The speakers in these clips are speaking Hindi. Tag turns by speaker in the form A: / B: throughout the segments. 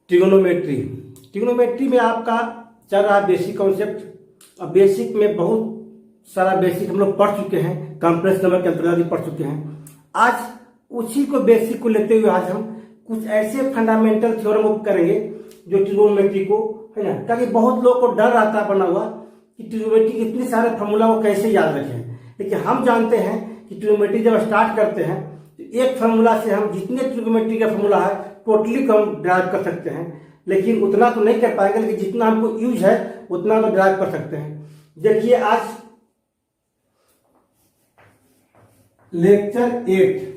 A: ट्रिग्नोमेट्री। ट्रिग्नोमेट्री में आपका चल रहा है बेसिक कॉन्सेप्ट। और बेसिक में बहुत सारा बेसिक हम लोग पढ़ चुके हैं, कॉम्प्लेक्स नंबर के अंतर्गत भी पढ़ चुके हैं। आज उसी को बेसिक को लेते हुए आज हम कुछ ऐसे फंडामेंटल थ्योरम करेंगे जो ट्रिग्नोमेट्री को है ना, ताकि बहुत लोग को डर रहता बना हुआ कि ट्रिग्नोमेट्री के इतने सारे फॉर्मूला को कैसे याद रखें। लेकिन हम जानते हैं कि ट्रिग्नोमेट्री जब स्टार्ट करते हैं तो एक फार्मूला से हम जितने ट्रिग्नोमेट्री का फार्मूला है टोटली कम ड्राइव कर सकते हैं, लेकिन उतना तो नहीं कर पाएंगे, लेकिन जितना हमको यूज है उतना तो ड्राइव कर सकते हैं। देखिए आज लेक्चर 8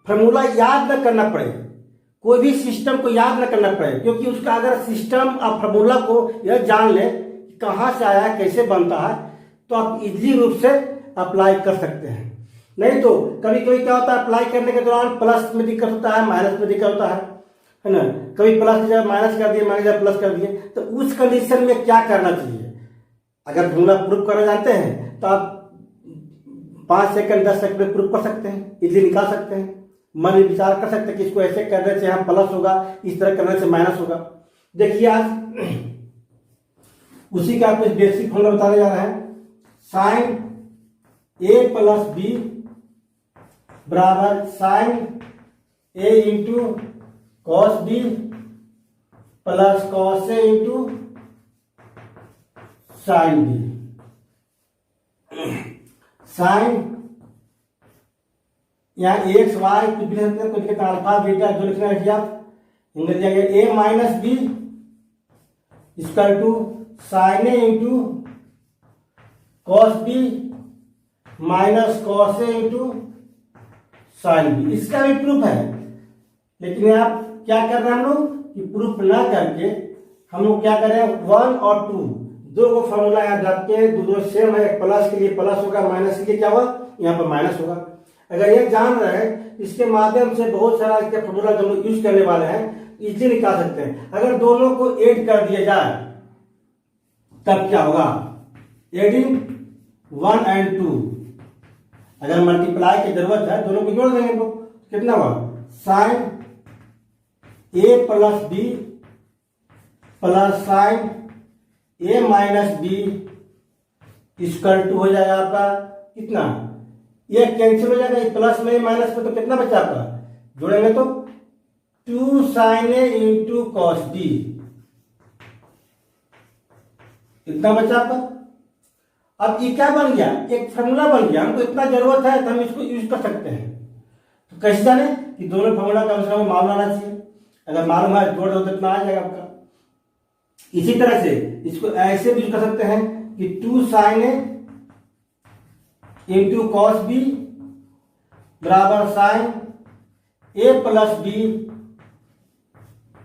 A: फार्मूला याद न करना पड़े, कोई भी सिस्टम को याद न करना पड़े, क्योंकि उसका अगर सिस्टम और फार्मूला को यह जान ले कि कहाँ से आया है, कैसे बनता है, तो आप इजीली रूप से अप्लाई कर सकते हैं। नहीं तो कभी कभी क्या होता है, अप्लाई करने के दौरान प्लस में दिक्कत होता है, माइनस में दिक्कत होता है ना। कभी प्लस की जगह माइनस कर दिए, माइनस की जगह प्लस कर दिए, तो उस कंडीशन में क्या करना चाहिए। अगर फार्मूला प्रूफ करना जानते हैं तो आप 5 सेकंड 10 सेकंड में प्रूफ कर सकते हैं, इजीली निकाल सकते हैं। मन में विचार कर सकते हैं कि इसको ऐसे करने से यहाँ प्लस होगा, इस तरह करने से माइनस होगा। देखिए आज उसी का कुछ बेसिक फॉर्मूला बताने जा रहा है। साइन ए प्लस बी बराबर sine A into cos B plus cos A into sine B. Sine यहाँ एक्स वाई कुछ भी लिखते हैं, कुछ अल्फा बीटा जो लिखना है आप इंग्लिश जगह A minus B equal to sine A into cos B minus cos A into sine B. इसका भी प्रूफ है, लेकिन आप क्या कर रहे हैं हम लोग कि प्रूफ ना करके हम लोग क्या कर रहे हैं 1 और 2 दो को फॉर्मूला यहाँ रख के दोनों सेम है, प्लस के लिए प्लस होगा, माइनस के लिए क्या होगा, यहाँ पर माइनस होगा। अगर ये जान रहे हैं इसके माध्यम से बहुत सारा इसके फॉर्मूला जो लोग यूज करने वाले हैं इजीली निकाल सकते हैं। अगर दोनों को ऐड कर दिया जाए तब क्या होगा, एडिंग 1 and 2। अगर मल्टीप्लाई की जरूरत है दोनों को जोड़ देंगे तो कितना होगा, sine A plus B plus sine A minus B equal to हो जाएगा आपका कितना, ये कैंसिल हो जाएगा, प्लस में माइनस में तो कितना बचा आपका, जोड़ेंगे तो 2 sine A into cos B, इतना बचा आपका। अब ये क्या बन गया, एक फार्मूला बन गया, हमको इतना जरूरत है तो हम इसको यूज कर सकते हैं। तो कैसे जाने कि दोनों फार्मूला का उसका मालूम आना चाहिए। अगर मालूम है जोड़ दो तो इतना आ जाएगा आपका। इसी तरह से इसको ऐसे भी कर सकते हैं कि 2 sine A into cos B बराबर sine A plus B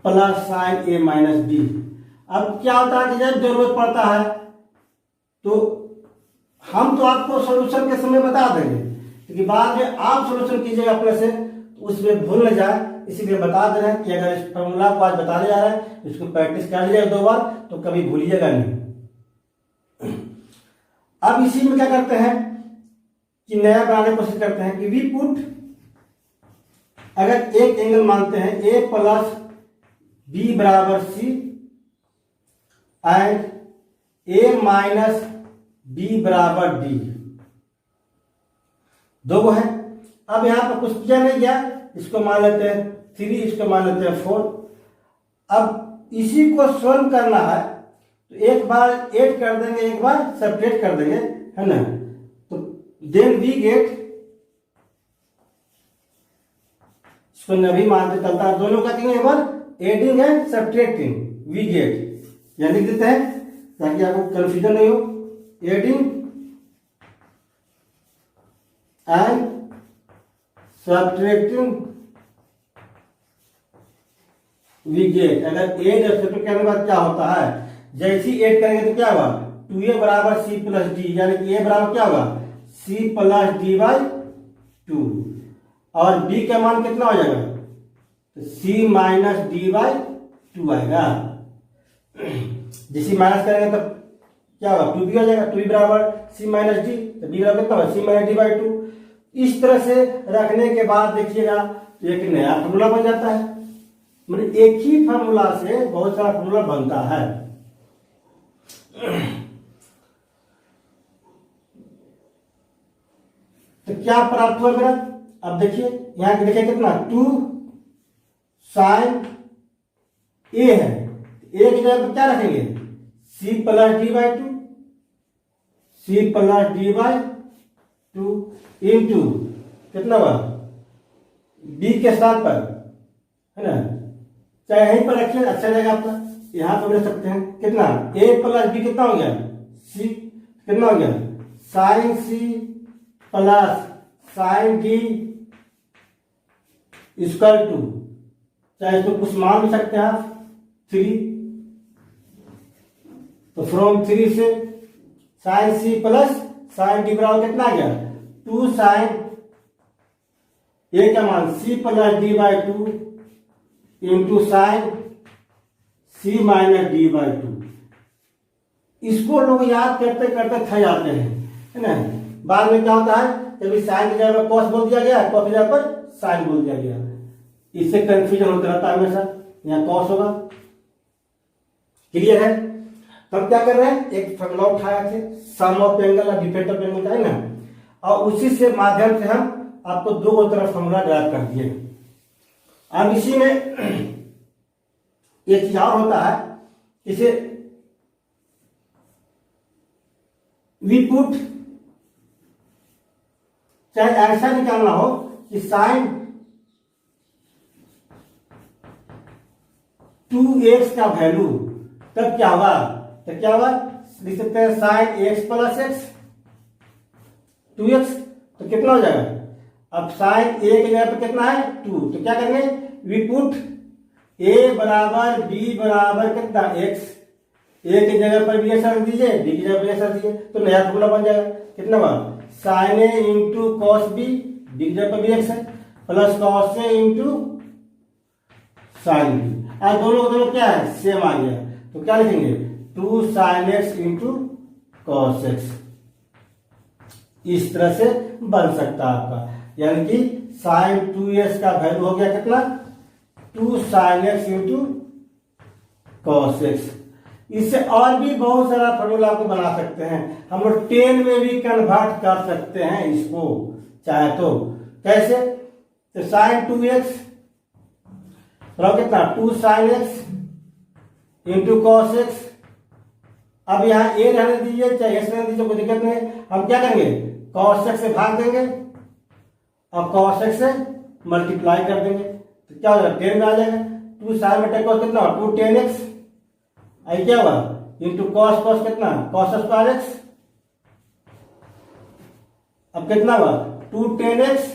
A: plus sine A minus B. अब क्या होता है कि जब जरूरत पड़ता है तो हम तो आपको सॉल्यूशन के समय बता देंगे, क्योंकि बाद में आप सॉल्यूशन कीजिएगा अपने से तो उसमें भूल न जाए, इसीलिए बता दे रहे हैं कि अगर इस फॉर्मूला को आज बताने जा रहे हैं इसको प्रैक्टिस कर लीजिएगा 2 बार तो कभी भूलिएगा नहीं। अब इसी में क्या करते हैं कि नया बनाने की कोशिश करते हैं कि वी पुट, अगर एक एंगल मानते हैं ए प्लस बी बराबर C and A minus B बराबर डी, दो है। अब यहां पर कुछ किया नहीं गया, इसको मान लेते हैं 3, इसको मान लेते हैं 4। अब इसी को सॉल्व करना है तो एक बार ऐड कर देंगे, एक बार सेपरेट कर देंगे, है ना। तो देन वी गेट, इसको नभी मानते चलता है, दोनों का कहेंगे एक बार adding and subtracting, we get यानी लिख देते हैं ताकि आपको कंफ्यूजन नहीं हो, adding and subtracting we get. अगर एड और सब्ट्रैक्ट करने के बाद क्या होता है, जैसे ही ऐड करेंगे तो क्या होगा, 2a बराबर सी प्लस डी, यानी कि a बराबर क्या होगा, c प्लस डी बाई 2 और b का मान कितना हो जाएगा, तो c माइनस डी बाई 2 आएगा। जिसे माइनस करेंगे तो क्या होगा, 2b हो जाएगा, 2b बराबर c माइनस डी, तो b बराबर कितना होगा, c माइनस डी बाई 2। इस तरह से रखने के बाद देखिएगा एक नया फॉर्मूला बन जाता है। मतलब एक ही फॉर्मूला से बहुत सारा फॉर्मूला बनता है। तो क्या प्राप्त हुआ मेरा? अब देखिए यहां देखिए कितना 2 साइन ए है, ए की जगह पर क्या रखेंगे? C plus D by two, C plus D by two into कितना हुआ? बी के साथ पर, है ना, चाहे यहीं पर रखिए अच्छा रहेगा आपका। यहां पर रख सकते हैं कितना? ए प्लस बी कितना हो गया? सी कितना हो गया? Sine C plus sine D equal to, चाहे इसको कुछ मान भी सकते हैं आप 3। तो फ्रॉम 3 से sine C plus sine D बराबर कितना आ गया? 2 साइन ए का मान C plus D by two into sine C minus D by two. इसको लोग याद करते करते थक जाते हैं, है ना। बाद में क्या होता है, कभी साइन की जगह पर कॉस बोल दिया गया, कॉस की जगह पर साइन बोल दिया गया, इससे कंफ्यूजन होता रहता है हमेशा। यहाँ कॉस होगा, क्लियर है। तब क्या कर रहे हैं, एक फॉर्मूला उठाया थे सम ऑफ एंगल और डिफेक्ट ऑफ एंगल का, है ना, और उसी से माध्यम से हम आपको दो तरफ फॉर्मूला ड्राइव कर दिए। अब इसी में एक चीज और होता है, इसे वी पुट, चाहे ऐसा निकालना हो कि साइन 2x का वैल्यू, तब क्या होगा? तो क्या होगा, लिख सकते हैं sign x plus x 2x, तो कितना हो जाएगा? अब साइन a की जगह पर कितना है? 2, तो क्या करेंगे? वी पुट a बराबर b बराबर कितना? x, a की जगह पर भी ऐसा रख दीजिए, b की जगह पर ऐसा रख दीजिए, तो नया फॉर्मूला बन जाएगा। कितना हुआ? Sign A into cos B, B की जगह पर भी एक्स है, plus cos A into sine B. आज दोनों क्या है? सेम आ गया, तो क्या लिखेंगे? 2 sine x into cos x. इस तरह से बन सकता है आपका, यानी कि साइन 2x का वैल्यू हो गया कितना? 2 sine x into cos x. इससे और भी बहुत सारा फॉर्मूला आपको बना सकते हैं, हम लोग 10 में भी कन्वर्ट कर सकते हैं इसको, चाहे तो। कैसे? तो साइन 2x कितना? 2 sine x into cos x. अब यहाँ ए रहने दीजिए चाहे एस रहने दीजिए, कोई दिक्कत नहीं। हम क्या करेंगे? कॉस एक्स से भाग देंगे और कॉस एक्स से मल्टीप्लाई कर देंगे, तो क्या हो जाएगा? 10 में आ जाएगा। 2 साइन बटे कॉस कितना? 2 10 एक्स। आई क्या हुआ? इंटू कॉस, कॉस कितना? Cos square x. अब कितना हुआ? 2 10 एक्स।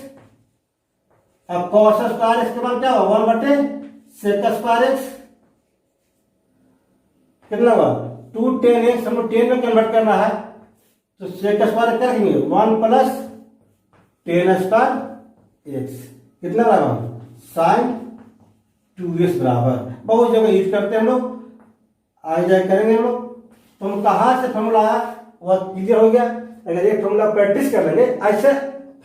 A: अब कॉस स्क्वायर एक्स के बाद क्या हुआ? 1 बटे सेक स्क्वायर एक्स। कितना हुआ? 2 10 एक्स हम लोग 10 में कन्वर्ट करना है, तो सेक स्क्वायर क्या रखेंगे? 1 प्लस 10 स्क्वायर एक्स। कितना बराबर? साइन 2x बराबर। बहुत जगह यूज करते हैं हम लोग, आगे जाए करेंगे हम लोग। तो हम कहाँ से फॉर्मूला आया वह क्लियर हो गया। अगर ये फॉर्मूला प्रैक्टिस कर लेंगे, ऐसे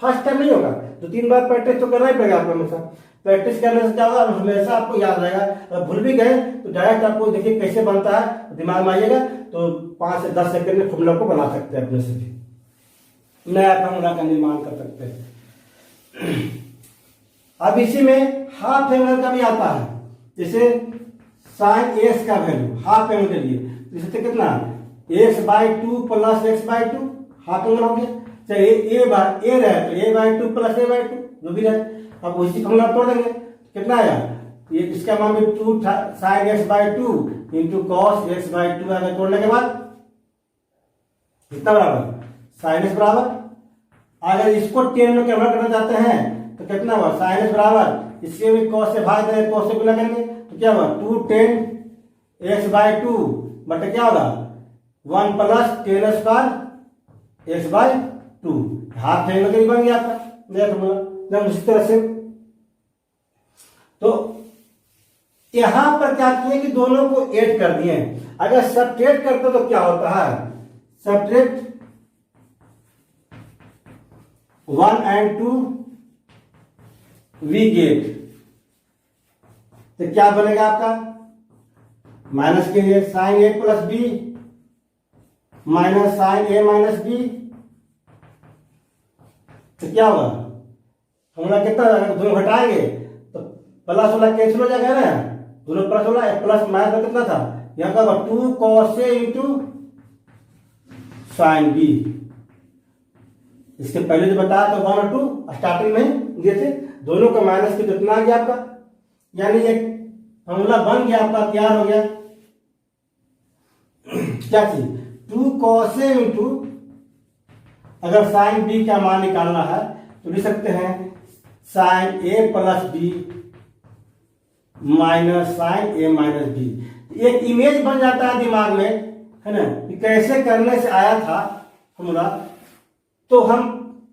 A: फर्स्ट टाइम नहीं होगा, 2-3 बार प्रैक्टिस तो करना ही पड़ेगा आपको हमेशा। प्रैक्टिस करने से क्या होगा, हमेशा आपको याद रहेगा। अगर भूल भी गए तो डायरेक्ट आपको देखिए कैसे बनता है, दिमाग में आइएगा, तो 5 से 10 सेकंड में फॉर्मूला को बना सकते हैं, अपने से भी नया फॉर्मूला का निर्माण कर सकते हैं। अब इसी में हाफ एंगल का भी आता है, जैसे साइन एक्स का वैल्यू हाफ एंगल के लिए, जैसे कितना? x/2 plus x/2 half angle हो गया। चाहे ए रहे तो a/2 प्लस a/2 जो भी रहे। अब उसी फॉर्मूला तोड़ देंगे, कितना आया? ये इसका मान भी 2 sign x/2 into cos x/2 आएगा। तोड़ने के बाद कितना बराबर? साइन एक्स बराबर। अगर इसको 10 में कन्वर्ट करना चाहते हैं तो कितना हुआ? साइन एक्स बराबर, इसके भी कॉस से भाग देंगे, कॉस से गुना करेंगे, तो क्या हुआ? 2 10 x/2 बटे क्या होगा? 1 plus 10 square x/2। Half angle का बन गया आपका नया फॉर्मूला। उसी तरह से तो यहां पर क्या किए कि दोनों को ऐड कर दिए। अगर सब्ट्रैक्ट करते तो क्या होता है? सब्ट्रैक्ट 1 and 2 we get, तो क्या बनेगा आपका माइनस के लिए sign A plus B minus sine A minus B, तो क्या होगा फॉर्मूला कितना, अगर दोनों घटाएंगे तो प्लस वाला कैंसिल हो जाएगा ना, दोनों प्लस वाला प्लस माइनस में कितना था यहाँ का 2 cos ए इंटू साइन बी। इसके पहले जो बताया था 1 और 2 स्टार्टिंग में दिए थे, दोनों का माइनस के कितना आ गया आपका, यानी एक फॉर्मूला बन गया आपका, तैयार हो गया। क्या चीज 2 cos ए इंटू, अगर साइन बी का मान निकालना है तो लिख सकते हैं sign A plus B minus sine A minus B. एक इमेज बन जाता है दिमाग में, है ना, कि कैसे करने से आया था फॉर्मूला, तो हम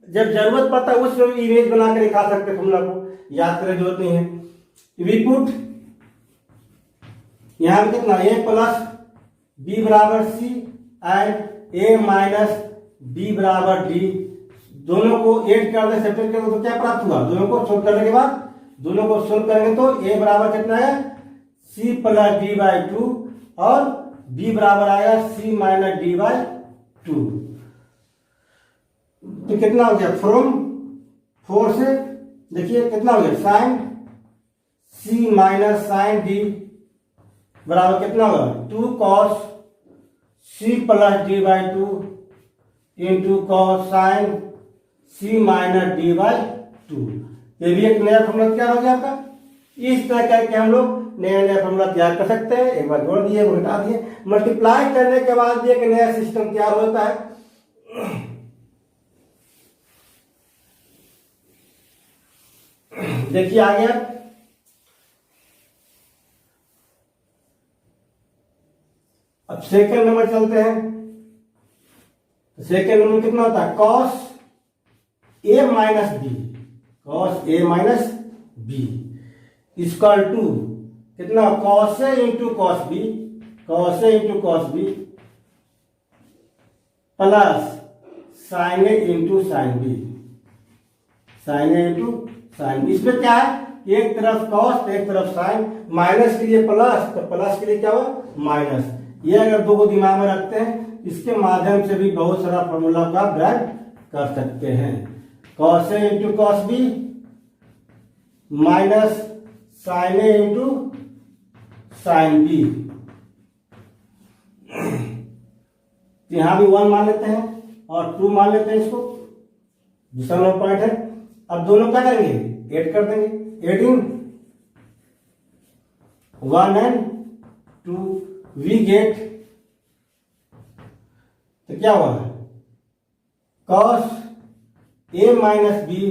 A: जब जरूरत पड़ता है उस इमेज बना के दिखा सकते फॉर्मूला को, याद करने की जरूरत नहीं है। वी पुट यहां पे कितना ए प्लस बी बराबर C and A minus B बराबर डी, दोनों को ऐड कर दे सेपरेट कर दे तो क्या प्राप्त हुआ, दोनों को सोल्व करने के बाद दोनों को सोल्व करेंगे तो ए बराबर कितना है सी प्लस डी बाई 2 और बी बराबर आएगा सी माइनस डी बाई 2। तो कितना हो गया फ्रॉम 4 से देखिए कितना हो गया sine C minus sine D बराबर कितना होगा 2 cos C plus D by 2 into cos sine C minus D by 2। ये भी एक नया फॉर्मूला तैयार हो गया आपका। इस तरह करके हम लोग नया नया फॉर्मूला तैयार कर सकते हैं। एक बार जोड़ दिए, घटा दिए, मल्टीप्लाई करने के बाद भी एक नया सिस्टम तैयार होता है। देखिए आ गया। अब सेकंड नंबर चलते हैं। सेकंड नंबर कितना होता है cos a minus B, cos a minus B equal to कितना cos a इंटू cos b, cos a इंटू cos b plus sin a इंटू sin b, sin a इंटू sin b। इसमें क्या है, एक तरफ cos एक तरफ sin, माइनस के लिए प्लस तो प्लस के लिए क्या हुआ माइनस। ये अगर दो को दिमाग में रखते हैं इसके माध्यम से भी बहुत सारा फॉर्मूला का ब्रैकेट कर सकते हैं। cos a इंटू cos b minus sin a इंटू sin b। यहां भी 1 मान लेते हैं और 2 मान लेते हैं, इसको दूसरा नंबर पॉइंट है। अब दोनों क्या करेंगे ऐड कर देंगे, एडिंग 1 and 2 वी गेट, तो क्या हुआ cos a minus B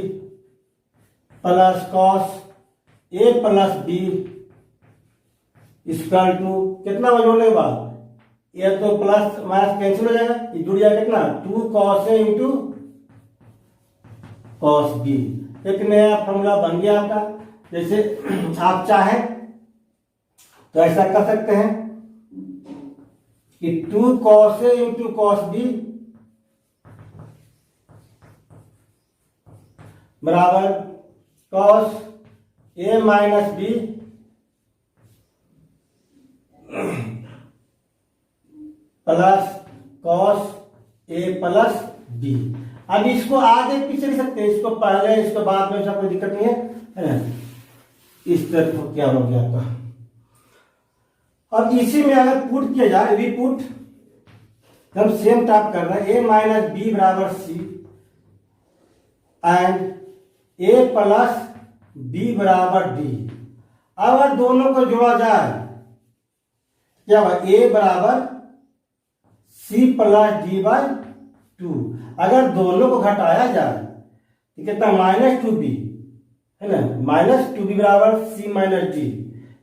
A: plus cos a plus B equal to कितना जोड़ने के बाद ये तो प्लस माइनस कैंसिल हो जाएगा, ये जुड़ जाएगा कितना 2 cos a इंटू cos b। एक नया फॉर्मूला बन गया आपका। जैसे आप चाहें तो ऐसा कर सकते हैं कि 2 cos a इंटू cos b बराबर cos a minus b plus cos a plus b। अब इसको आगे पीछे लिख सकते हैं, इसको पहले इसको बाद में, कोई दिक्कत नहीं है ना। इस तरह को क्या हो गया आपका। अब इसी में अगर पुट किया जाए वी पुट, हम सेम टाइप कर रहे हैं a माइनस बी बराबर C and a plus b बराबर डी। अगर दोनों को जोड़ा जाए क्या होगा a बराबर c प्लस डी बाई 2। अगर दोनों को घटाया जाए तो कितना माइनस 2b है ना, माइनस 2b बराबर c माइनस डी,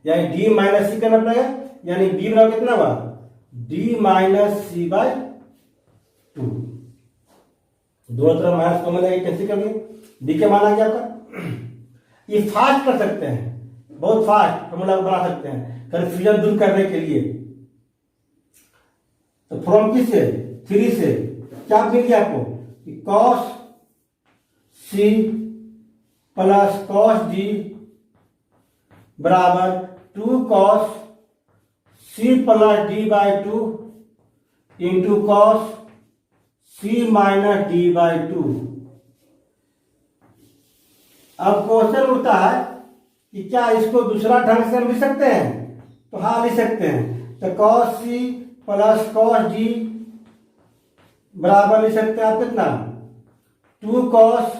A: यानी d माइनस सी करना पड़ेगा, यानी b बराबर कितना हुआ d माइनस सी बाई 2। दोनों तरफ माइनस कॉमन है, कैसे कर दिए d के मान आ गया आपका। ये फास्ट कर सकते हैं, बहुत फास्ट फॉर्मूला बना सकते हैं कंफ्यूजन दूर करने के लिए। तो फ्रॉम किस से 3 से क्या मिल गया आपको कि cos C plus cos D बराबर 2 cos C plus D by 2 into cos C minus D by 2। अब क्वेश्चन उठता है कि क्या इसको दूसरा ढंग से हम लिख सकते हैं? तो हाँ लिख सकते हैं। तो cos C plus cos D बराबर लिख सकते हैं आप कितना? 2 cos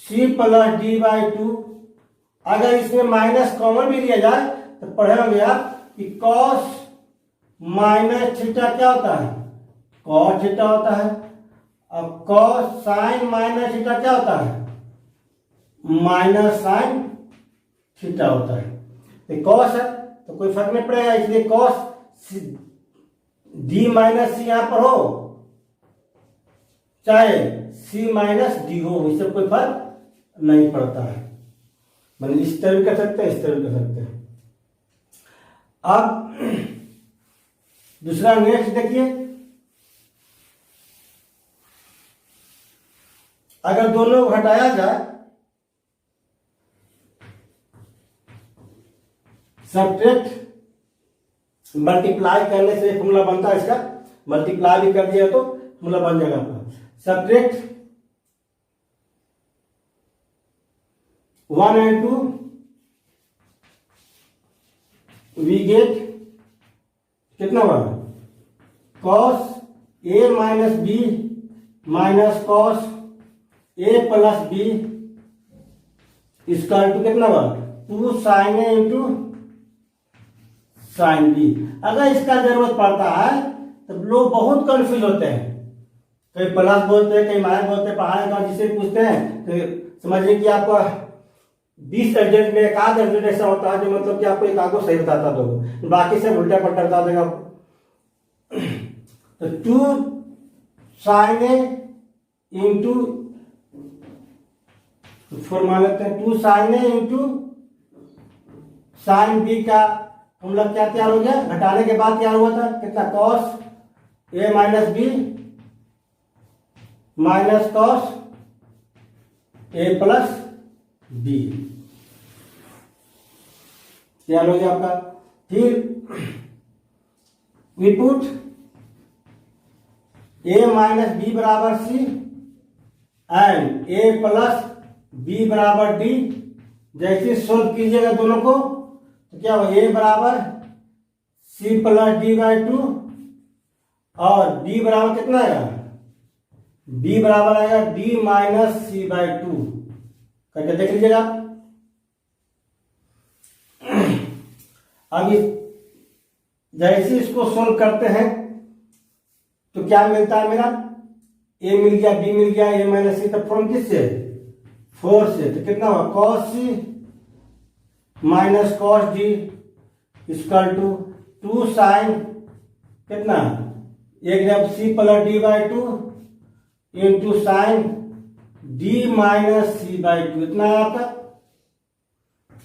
A: C plus D by 2। अगर इसमें माइनस कॉमन भी लिया जाए तो पढ़े होंगे आप कि कॉस माइनस थीटा क्या होता है? कॉस थीटा होता है। अब कॉस साइन माइनस थीटा क्या होता है? माइनस साइन थीटा होता है। तो कॉस है तो कोई फर्क नहीं पड़ेगा, इसलिए कॉस डी माइनस सी यहां पर हो चाहे सी माइनस डी हो, इससे कोई फर्क नहीं पड़ता है। मतलब इस तरह भी कर सकते हैं, इस तरह भी कर सकते हैं। अब दूसरा नेक्स्ट देखिए, अगर दोनों को हटाया जाए, सब्ट्रैक्ट मल्टीप्लाई करने से फॉर्मूला बनता है इसका, मल्टीप्लाई भी कर दिया तो फॉर्मूला बन जाएगा आपका। सब्ट्रैक्ट 1 and 2 वी गेट कितना हुआ? Cos A minus B minus cos A plus B इसका टू कितना हुआ? 2 sine A into sine B. अगर इसका जरूरत पड़ता है तो लोग बहुत कंफ्यूज होते हैं, कहीं प्लस बोलते हैं कहीं माइनस बोलते हैं, पढ़ाने का जिसे पूछते हैं तो समझिए कि आपका 20 सब्जेक्ट में एक आध सब्जेक्ट ऐसा होता है जो मतलब कि आपको एक आध को सही बताता दो, बाकी सब उल्टा पलटा बता देगा। तो 2 साइन ए इंटू फोर मान लेते हैं, 2 sine A into sine B का हम लोग क्या तैयार हो गया? घटाने के बाद तैयार हुआ था कितना? Cos A minus B minus cos A plus B तैयार हो गया आपका। फिर we put A minus B बराबर C and A plus B बराबर डी। जैसे सोल्व कीजिएगा दोनों को तो क्या होगा? ए बराबर सी प्लस डी बाई 2 और डी बराबर कितना आएगा? बी बराबर आएगा डी माइनस सी बाई 2 करके देख लीजिएगा। अब जैसे इसको सोल्व करते हैं तो क्या मिलता है मेरा? ए मिल गया, बी मिल गया, ए माइनस सी। तो फ्रॉम किससे? 4 से। तो कितना हुआ? Cos C minus cos D equal to 2 sine कितना? एक जब C plus D by 2 into sine D minus C by 2। इतना है आपका।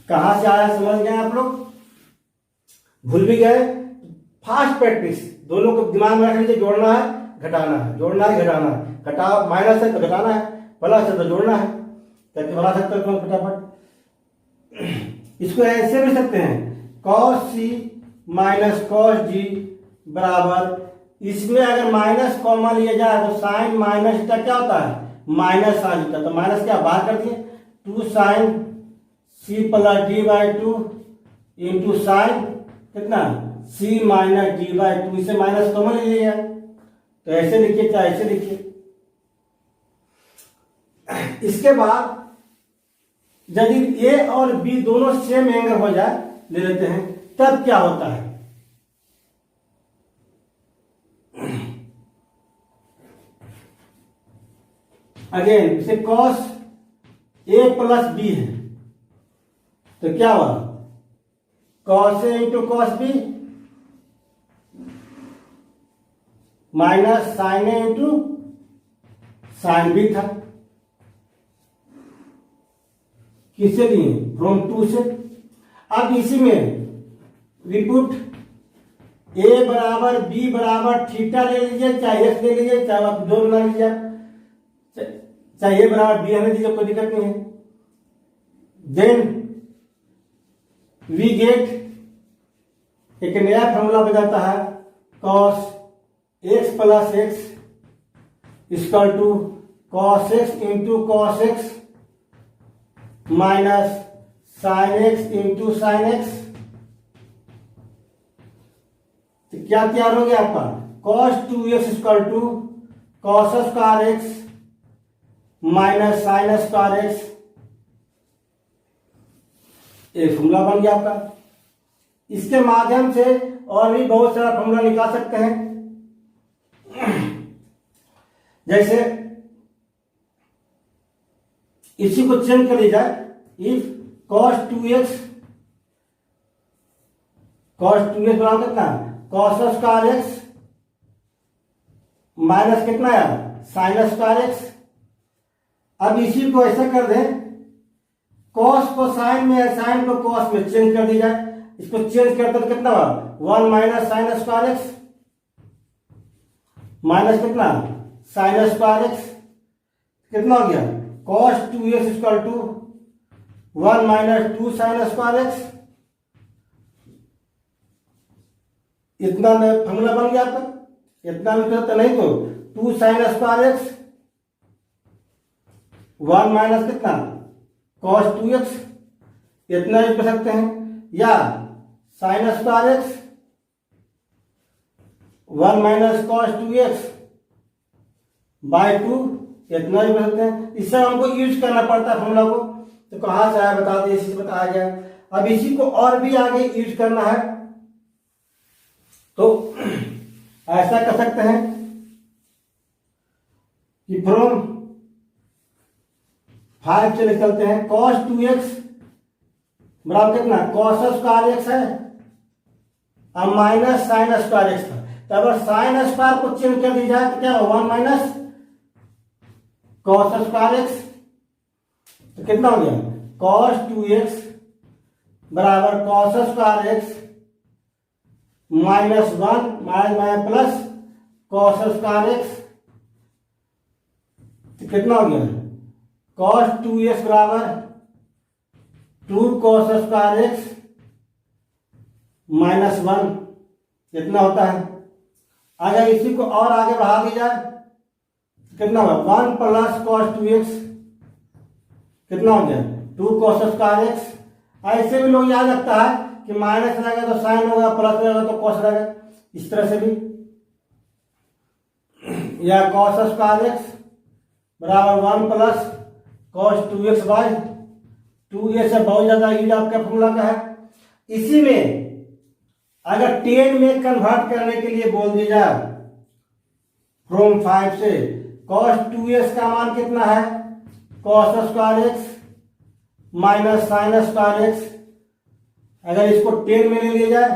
A: कहां से आया समझ गए आप लोग? भूल भी गए? फास्ट प्रैक्टिस दोनों को दिमाग में रख लीजिए। जोड़ना है घटाना है, जोड़ना है घटाना है, घटा माइनस है तो घटाना है, प्लस है तो जोड़ना है, ताकि बना सकते हो फटाफट। इसको ऐसे भी सकते हैं, cos C minus cos D बराबर, इसमें अगर माइनस कॉमन लिया जाए तो साइन माइनस थीटा क्या होता है? Minus sine theta. तो माइनस क्या बाहर कर दिए? 2 sine C plus D by 2 into sine कितना? C minus D by 2। इसे माइनस कॉमन ले लिया तो ऐसे लिखिए चाहे ऐसे लिखिए। इसके बाद यदि ए और बी दोनों सेम एंगल हो जाए, ले लेते हैं, तब क्या होता है? अगेन इसे कॉस ए प्लस बी है तो क्या हुआ? Cos A into cos B minus sine A into sine B था। किससे लिए? फ्रॉम 2 से। अब इसी में वी पुट ए बराबर बी बराबर थीटा ले लीजिए, चाहे एक्स ले लीजिए, चाहे आप दो बना लीजिए। चाहे ए बराबर बी हमें दीजिए, कोई दिक्कत नहीं है। देन वी गेट एक नया फॉर्मूला बन जाता है, cos x plus x equal to cos x into cos x minus sin x into sin x। तो क्या तैयार हो गया आपका, cos 2x equal to cos square x minus sin square x। एक फॉर्मूला बन गया आपका। इसके माध्यम से और भी बहुत सारा फॉर्मूला निकाल सकते हैं। जैसे इसी को चेंज कर दिया जाए, इफ cos 2x बराबर कितना, cos स्क्वायर x माइनस कितना है sin स्क्वायर x। अब इसी को ऐसा कर दें, cos को sin में है, sin को cos में चेंज कर दी जाए। इसको चेंज करते तो कितना हुआ, 1 minus sin square x minus कितना sin स्क्वायर x, कितना हो गया cos 2x equal to 1 minus 2 sin square x। इतना फॉर्मूला बन गया आपका। इतना भी तो नहीं तो 2 sin स्क्वायर x 1 माइनस कितना cos 2x, इतना भी कर सकते हैं। या sin square x 1 minus cos 2x by 2, इतना भी कर सकते हैं। इससे हमको यूज करना पड़ता है फॉर्मूला को, तो कहाँ से आया बता दिए, इसी से बताया गया। अब इसी को और भी आगे यूज करना है तो ऐसा कर सकते हैं कि फ्रॉम 5 चले चलते हैं, cos 2x बराबर कितना cos स्क्वायर x है अब माइनस sin स्क्वायर x था। तो अगर sin स्क्वायर को चेंज कर दी जाए तो क्या हो, 1 माइनस cos स्क्वायर x, तो कितना हो गया cos 2x बराबर cos square x minus 1 minus plus cos square x। तो कितना हो गया cos 2x बराबर 2 cos स्क्वायर x माइनस 1, कितना होता है। अगर इसी को और आगे बढ़ा दी जाए कितना होगा 1 प्लस cos 2x, कितना हो गया 2 cos स्क्वायर x। ऐसे भी लोग याद रखता है कि माइनस रहेगा तो साइन होगा, प्लस रहेगा तो cos रहेगा, इस तरह से भी। या cos स्क्वायर x बराबर 1 plus cos 2x bye 2a से बहुत ज्यादा यूज आपका फॉर्मूला का है। इसी में अगर 10 में कन्वर्ट करने के लिए बोल दिया जाए फ्रॉम 5 से, cos 2x का मान कितना है cos square x minus sin square x। अगर इसको 10 में ले लिया जाए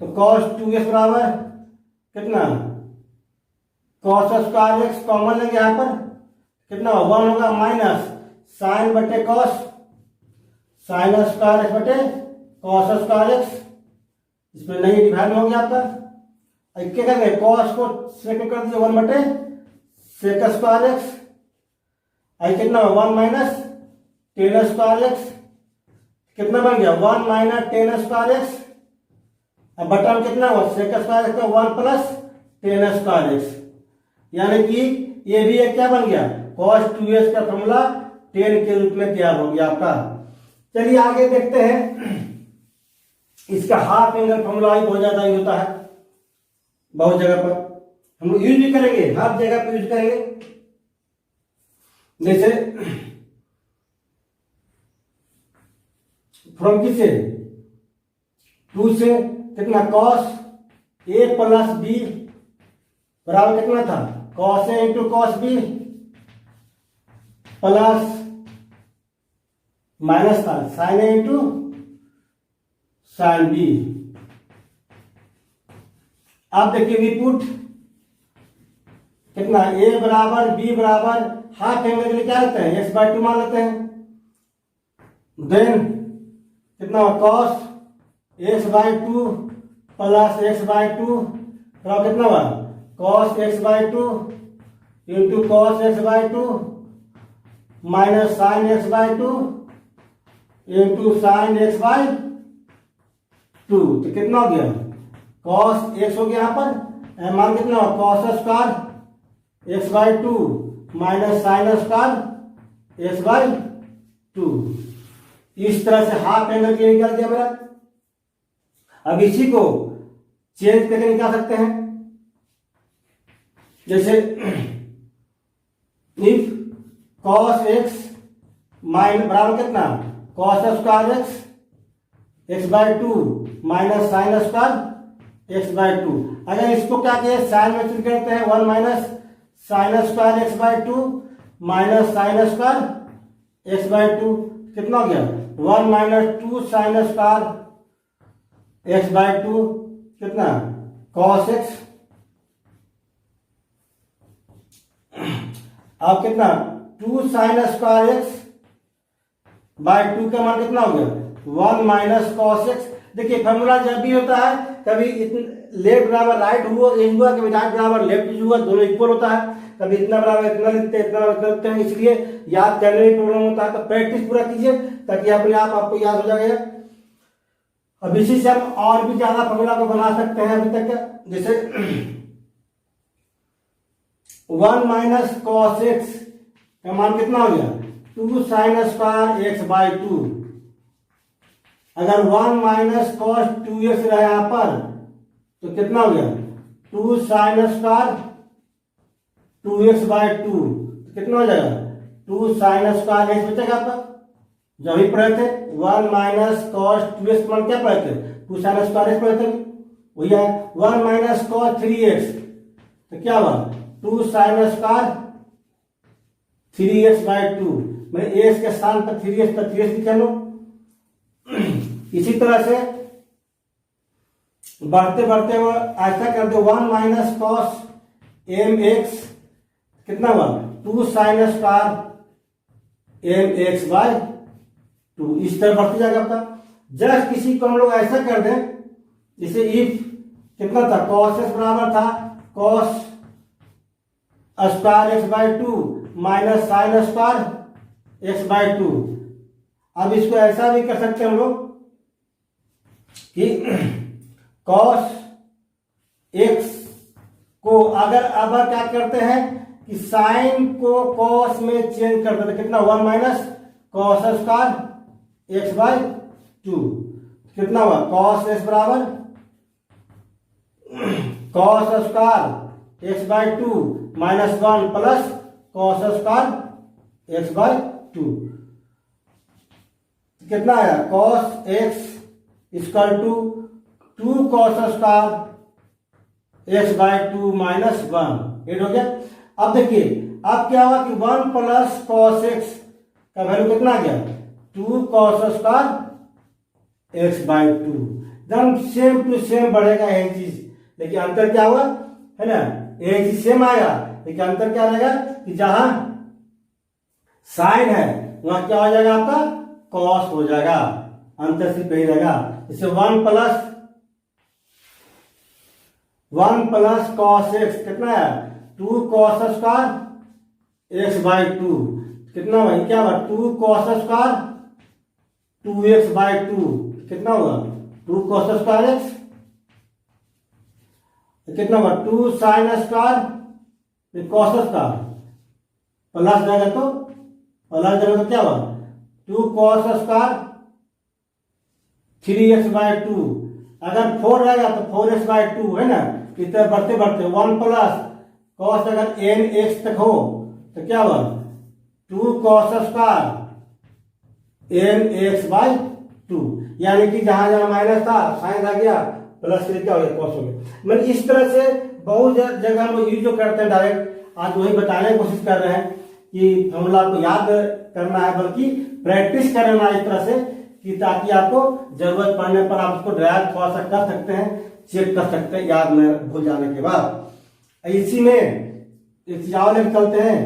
A: तो cos 2x बराबर कितना cos स्क्वायर x कॉमन लेंगे यहां पर, कितना 1 होगा माइनस sin बटे cos, sin स्क्वायर x बटे cos स्क्वायर x। इसमें नहीं डिवाइड हो गया आपका। क्या करेंगे cos को सेक कर दीजिए 1 बटे सेक स्क्वायर x, कितना 1 माइनस टेन स्क्वायर x, कितना बन गया 1 माइनस टेन स्क्वायर x। अब बटा में कितना हुआ सेक स्क्वायर x का 1 प्लस टेन स्क्वायर x, यानी कि ये भी एक क्या बन गया cos 2x का फॉर्मूला 10 के रूप में तैयार हो गया आपका। चलिए आगे देखते हैं। इसका हाफ एंगल फॉर्मूला ही बहुत ज्यादा यूज होता है, बहुत जगह पर हम लोग यूज भी करेंगे, हर जगह पर यूज करेंगे। जैसे फ्रॉम किससे 2 से कितना cos a प्लस b बराबर कितना था cos a इंटू cos b प्लस माइनस था sin a इंटू sin b। अब देखिए वी पुट कितना a बराबर b बराबर हाफ एंगल के लिए क्या लेते हैं x/2 मान लेते हैं। देन कितना cos x/2 प्लस x/2 बराबर कितना हुआ cos x/2 into cos x by two minus sine x by two into sine x by two. तो कितना हो गया, कॉस एक्स हो गया यहाँ पर, मान कितना हो cos square x by two minus sine square x by two. इस तरह से हाफ एंगल के निकल गया मेरा। अब इसी को चेंज करके निकाल सकते हैं, जैसे इफ कॉस एक्स माइनस बराबर कितना cos square x by two minus sine square x by two. अगर इसको क्या किया साइन में चेंज करते हैं, one minus sine square x by two minus sine square x by two. कितना हो गया, one minus two sine square x by two कितना कॉस एक्स। अब कितना two sine square x by two का मान कितना हो गया, वन माइनस कॉस एक्स। देखिए फॉर्मूला जब भी होता है, कभी लेफ्ट बराबर राइट हुआ कभी राइट बराबर लेफ्ट हुआ, दोनों इक्वल होता है। कभी इतना बराबर इतना लिखते हैं, इतना बराबर लिखते हैं, इसलिए याद करने में प्रॉब्लम होता है। तो प्रैक्टिस पूरा कीजिए ताकि अपने आप आपको याद हो जाएगा। अब इसी से हम और भी ज्यादा फॉर्मूला को बना सकते हैं अभी तक का, जैसे वन माइनस कॉस एक्स का मान कितना हो गया, two sine square x by two. अगर one minus cos two X रहा यहाँ पर तो कितना हो गया, two sine square two x by two. कितना हो जाएगा, टू साइन स्क्वायर एक्स बचेगा आपका, जो अभी पढ़े थे one minus cos two x मान क्या पढ़े थे, टू साइन स्क्वायर एक्स पढ़े थे, वही है one minus cos three x. तो क्या हुआ, two sine square three x by two. मैं एक्स के स्थान पर थ्री एक्स लिखा लो। इसी तरह से बढ़ते बढ़ते वो ऐसा कर दो, one minus cos m x कितना हुआ, two sine square m x by two. इस तरह बढ़ते जाएगा आपका। जस्ट किसी को हम लोग ऐसा कर दें, जैसे इफ कितना था, कॉस एक्स बराबर था cos square x by two minus sine square x by to. अब इसको ऐसा भी कर सकते हैं हम लोग कि कॉस एक्स को अगर अब क्या करते हैं कि साइन को कॉस में चेंज कर देते, कितना one minus cos square x by two. कितना हुआ, कॉस एक्स बराबर cos square x by two minus one plus cos square x by two. कितना आया, cos x equal to two cos square x by two minus one. Add हो गया। अब देखिए अब क्या हुआ कि वन प्लस कॉस एक्स का वैल्यू कितना आ गया, two cos square x by two. एकदम सेम टू सेम बढ़ेगा यही चीज, लेकिन अंतर क्या हुआ है ना, एक चीज सेम आएगा लेकिन अंतर क्या रहेगा कि जहां साइन है वहां क्या हो जाएगा आपका, कॉस हो जाएगा। अंतर सिर्फ यही रहेगा। जैसे वन प्लस कॉस एक्स कितना है, two cos square x by two. कितना हुआ, क्या हुआ, two cos square two x by two. कितना हुआ, टू कॉस स्क्वायर एक्स। कितना हुआ, two sine square cos square plus जाएगा तो प्लस जाएगा तो क्या हुआ, two cos square three x by two. अगर फोर रहेगा तो फोर एक्स बाई टू है ना। इस तरह बढ़ते बढ़ते वन प्लस कॉस अगर एन एक्स तक हो तो क्या हुआ, two cos square n x by two. यानी कि जहां जहां माइनस था साइन आ गया, प्लस से क्या हो गया, कॉस हो गया। मतलब इस तरह से बहुत जगह हम यूज जो करते हैं डायरेक्ट, आज वही बताने की कोशिश कर रहे हैं कि फॉर्मूला को याद करना है, बल्कि प्रैक्टिस करना इस तरह से कि ताकि आपको जरूरत पड़ने पर आप उसको ड्राइव थोड़ा सा कर सकते हैं, चेक कर सकते हैं याद में भूल जाने के बाद। इसी में एक चीज और लेकर चलते हैं,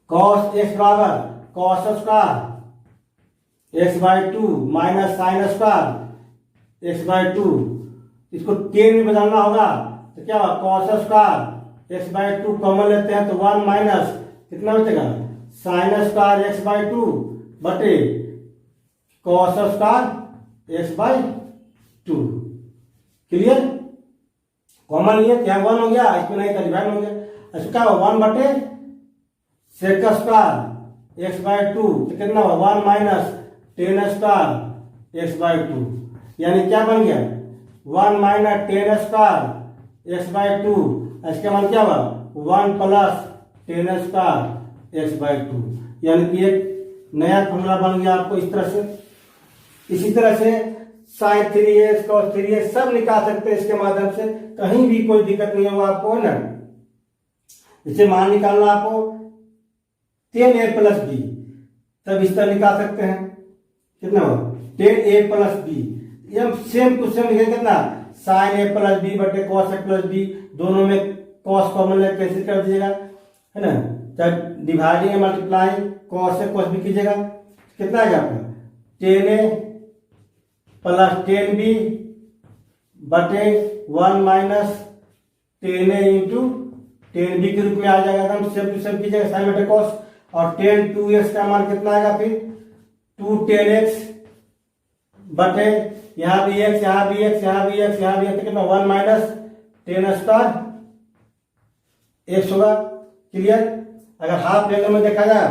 A: कॉस एक्स बराबर cos square x by two minus sine square x by two. इसको टेन में बदलना होगा तो क्या होगा, cos square x by two common लेते हैं तो 1 माइनस कितना बचेगा sine square x by two बटे cos square x by two. Clear? Common लिए क्या 1 हो गया, इसमें नहीं था डिवाइड हो गया। अच्छा क्या हुआ 1 बटे sec square x by two तो कितना हुआ 1 minus tan square x by two, यानी क्या बन गया 1 minus tan square x by two. इसका मान क्या हुआ 1 plus tan square x by two, यानी कि एक नया फॉर्मूला बन गया आपको इस तरह से। इसी तरह से साइन 3x cos 3x सब निकाल सकते हैं इसके माध्यम से, कहीं भी कोई दिक्कत नहीं होगा आपको, है ना। इसे मान निकालना आपको 10a प्लस बी, तब इस तरह निकाल सकते हैं कितना हो 10a प्लस बी। ये सेम टू सेम लिखेंगे कितना साइन a प्लस बी बटे कॉस a प्लस बी, दोनों में कॉस कॉमन ले कैंसिल कर दीजिएगा, है ना। जब dividing multiplying cos a cos B कीजिएगा कितना आएगा आपका 10a प्लस 10b बटे 1 माइनस 10a इंटू 10b के रूप में आ जाएगा, एकदम सेम टू सेम कीजिएगा साइन बटे कॉस। और 10 2x का मान कितना आएगा फिर 2 10x बटे यहाँ भी x यहाँ भी x यहाँ भी x यहाँ भी x कितना 1 माइनस 10 स्क्वायर x होगा। क्लियर? अगर हाफ एंगल में देखा जाए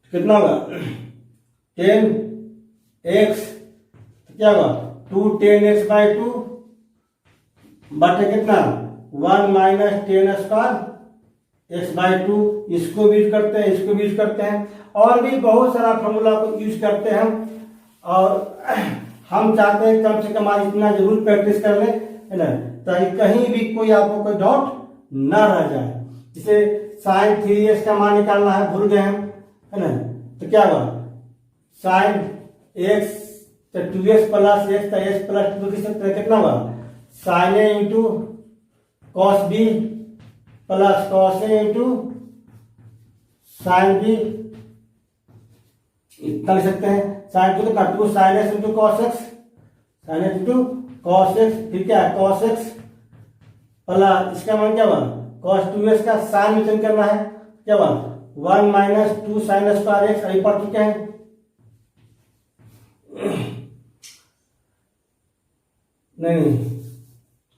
A: तो कितना होगा 10x क्या होगा 2 10x बाई टू बटे कितना 1 minus 10 square x by two. इसको भी यूज करते हैं, इसको भी यूज करते हैं, और भी बहुत सारा फॉर्मूला को यूज करते हैं हम। और हम चाहते हैं कम से कम आज इतना जरूर प्रैक्टिस कर ले, है ना, ताकि कहीं भी कोई आपको कोई डाउट ना रह जाए। जैसे साइन 3x का मान निकालना है, भूल गए हम, है ना, तो क्या होगा साइन x तो 2x प्लस x तो x प्लस 2 कितना होगा sine a into cos b plus cos a into sine b, इतना लिख सकते हैं। साइन 2 कितना 2 sine x into cos x, sine x into cos x, फिर क्या है कॉस x प्लस इसका मान क्या हुआ कॉस 2x का साइन में चेंज करना है, क्या हुआ 1 माइनस 2 साइन स्क्वायर x, अभी पढ़ चुके हैं। नहीं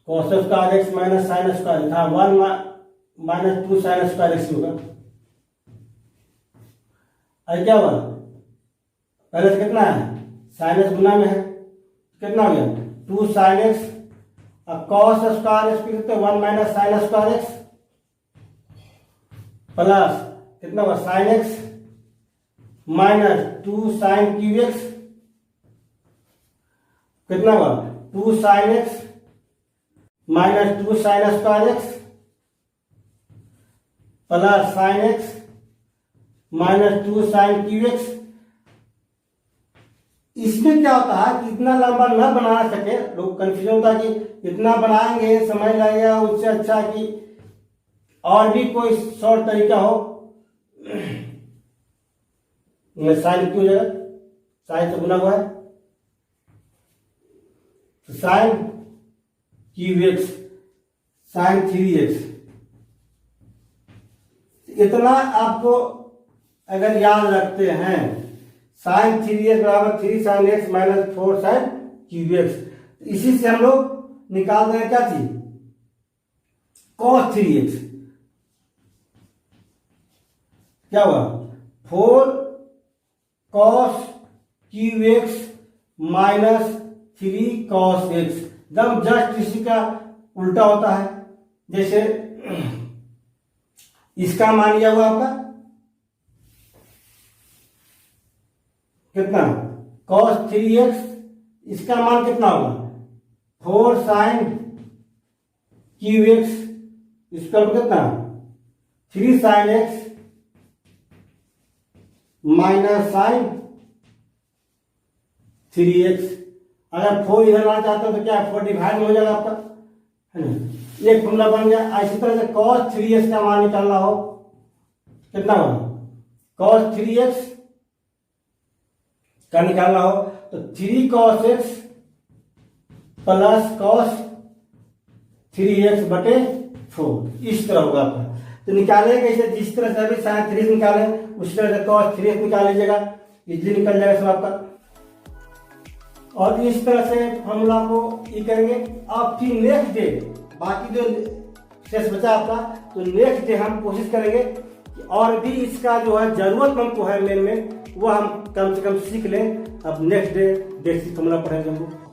A: cos square x minus sine square था 1 माइनस 2 साइन स्क्वायर x होगा। अरे क्या हुआ पहले से कितना है साइन x गुना में है, कितना हो गया 2 साइन x और कॉस स्क्वायर x कितने 1 minus sine square x plus कितना हुआ sine x minus 2 sine cube x, कितना हुआ 2 sine x minus 2 sine square x plus sine x minus 2 sine cube x। इसमें क्या होता है कि इतना लंबा न बना सके, लोग कंफ्यूजन होता है कि इतना बनाएंगे समय लगेगा, उससे अच्छा कि और भी कोई शॉर्ट तरीका हो। साइन क्यों जगह साइन से गुना हुआ है तो sign cube x sign 3x, इतना आपको अगर याद रखते हैं साइन 3x बराबर 3 sine x minus 4 sine cube x, इसी से हम लोग निकाल देंगे क्या चीज cos 3x, क्या हुआ 4 cos cube x minus 3 cos x, एकदम जस्ट इसी का उल्टा होता है। जैसे इसका मान लिया हुआ आपका कितना cos 3x, इसका मान कितना होगा 4 साइन क्यूब एक्स, इसका कितना 3 sine x minus sign 3x। अगर 4 इधर लाना चाहते हो तो क्या 4 डिवाइड में हो जाएगा आपका, है ना, एक फॉर्मूला बन गया। इसी तरह से cos 3x का मान निकालना हो कितना होगा cos 3x का निकालना हो तो 3 cos x plus cos 3x बटे 4, इस तरह होगा आपका। तो निकालेंगे कैसे, जिस तरह से अभी sin 3 निकाले उसी तरह से cos 3 निकाल लीजिएगा, इजीली निकल जाएगा सब आपका। और इस तरह से फॉर्मूला को ये करेंगे। अब फिर नेक्स्ट डे बाकी जो शेष बचा आपका, तो नेक्स्ट डे हम कोशिश करेंगे कि और भी इसका जो है जरूरत हमको है मेन वो हम कम से कम सीख लें। अब नेक्स्ट डे बेसिक फॉर्मूला पढ़ेंगे हम लोग।